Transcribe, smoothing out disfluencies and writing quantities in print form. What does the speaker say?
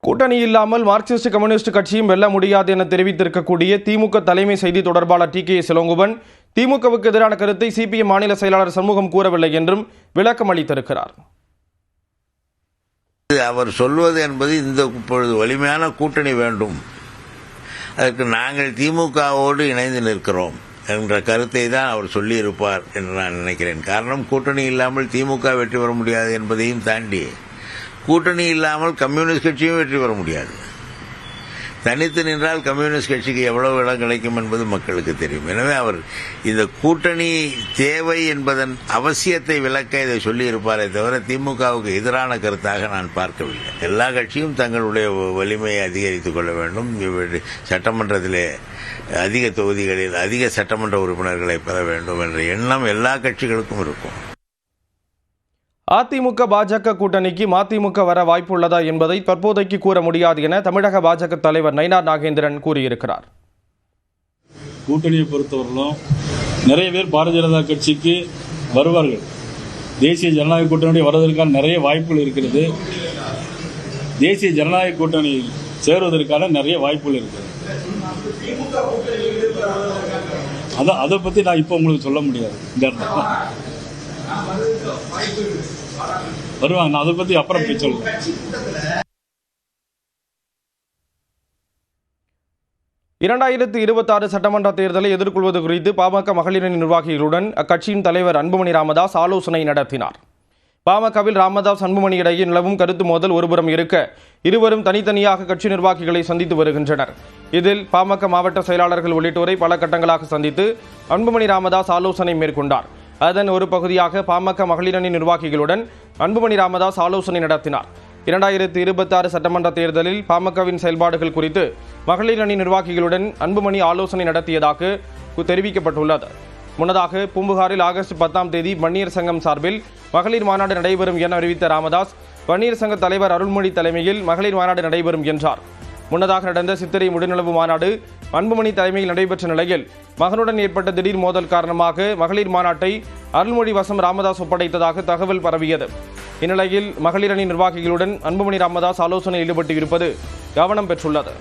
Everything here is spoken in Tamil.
கூட்டணி இல்லாமல் மார்க்சிஸ்ட் கம்யூனிஸ்ட் கட்சியும் வெல்ல முடியாது என தெரிவித்திருக்கக்கூடிய திமுக தலைமை செய்தி தொடர்பாளர் டி.கே. இளங்கோவன் திமுகவுக்கு எதிரான கருத்தை சிபிஎம் மாநில செயலாளர் சண்முகம் கூறவில்லை என்றும் விளக்கம் அளித்திருக்கிறார். அவர் சொல்வது என்பது இந்த இப்பொழுது வலிமையான கூட்டணி வேண்டும், அதற்கு நாங்கள் திமுகவோடு இணைந்து நிற்கிறோம் என்ற கருத்தை தான் அவர் சொல்லியிருப்பார் என்று நான் நினைக்கிறேன். காரணம், கூட்டணி இல்லாமல் திமுக வெற்றி பெற முடியாது என்பதையும் தாண்டி கூட்டணி இல்லாமல் கம்யூனிஸ்ட் கட்சியும் வெற்றி பெற முடியாது. தனித்து நின்றால் கம்யூனிஸ்ட் கட்சிக்கு எவ்வளவு இடம் கிடைக்கும் என்பது மக்களுக்கு தெரியும். எனவே அவர் இந்த கூட்டணி தேவை என்பதன் அவசியத்தை விளக்க இதை சொல்லியிருப்பாரே தவிர திமுகவுக்கு எதிரான கருத்தாக நான் பார்க்கவில்லை. எல்லா கட்சியும் தங்களுடைய வலிமையை அதிகரித்துக் கொள்ள வேண்டும், சட்டமன்றத்திலே அதிக தொகுதிகளில் அதிக சட்டமன்ற உறுப்பினர்களை பெற வேண்டும் என்ற எண்ணம் எல்லா கட்சிகளுக்கும் இருக்கும். அதிமுக பாஜக கூட்டணிக்கு மதிமுக வர வாய்ப்புள்ளதா என்பதை தற்போதைக்கு கூற முடியாது என தமிழக பாஜக தலைவர் நயினார் நாகேந்திரன் கூறியிருக்கிறார். கூட்டணியை பொறுத்தவரையிலும் நிறைய பேர் பாரதிய ஜனதா கட்சிக்கு வருவார்கள். தேசிய ஜனநாயக கூட்டணி வருவதற்கான நிறைய வாய்ப்புகள் இருக்கிறது. தேசிய ஜனநாயக கூட்டணி சேருவதற்கான நிறைய வாய்ப்புகள் இருக்கிறது. அதை பற்றி நான் இப்போ உங்களுக்கு சொல்ல முடியாது. இந்த வருவாங்க, நான் அதை பற்றி அப்புறம் போய் சொல்றேன். இரண்டாயிரத்து 26 சட்டமன்ற தேர்தலை எதிர்கொள்வது குறித்து பாமக மகளிரணி நிர்வாகிகளுடன் அக்கட்சியின் தலைவர் அன்புமணி ராமதாஸ் ஆலோசனை நடத்தினார். பாமகவில் ராமதாஸ் அன்புமணி இடையே நிலவும் கருத்து மோதல் ஒருபுறம் இருக்க, இருவரும் தனித்தனியாக கட்சி நிர்வாகிகளை சந்தித்து வருகின்றனர். இதில் பாமக மாவட்ட செயலாளர்கள் உள்ளிட்டோரை பல கட்டங்களாக சந்தித்து அன்புமணி ராமதாஸ் ஆலோசனை மேற்கொண்டார். அதன் ஒரு பகுதியாக பாமக மகளிரணி நிர்வாகிகளுடன் அன்புமணி ராமதாஸ் ஆலோசனை நடத்தினார். 2026 சட்டமன்ற தேர்தலில் பாமகவின் செயல்பாடுகள் குறித்து மகளிரணி நிர்வாகிகளுடன் அன்புமணி ஆலோசனை நடத்தியதாக தெரிவிக்கப்பட்டுள்ளது. முன்னதாக பூம்புகாரில் ஆகஸ்ட் 10ஆம் தேதி வன்னியர் சங்கம் சார்பில் மகளிர் மாநாடு நடைபெறும் என அறிவித்த ராமதாஸ், வன்னியர் சங்க தலைவர் அருள்மொழி தலைமையில் மகளிர் மாநாடு நடைபெறும் என்றார். முன்னதாக நடந்த சித்திரை முடிநிலவு மாநாடு அன்புமணி தலைமையில் நடைபெற்ற நிலையில் மகனுடன் ஏற்பட்ட திடீர் மோதல் காரணமாக மகளிர் மாநாட்டை அருள்மொழி வசம் ராமதாஸ் ஒப்படைத்ததாக தகவல் பரவியது. இந்நிலையில் மகளிரணி நிர்வாகிகளுடன் அன்புமணி ராமதாஸ் ஆலோசனையில் ஈடுபட்டு இருப்பது கவனம் பெற்றுள்ளது.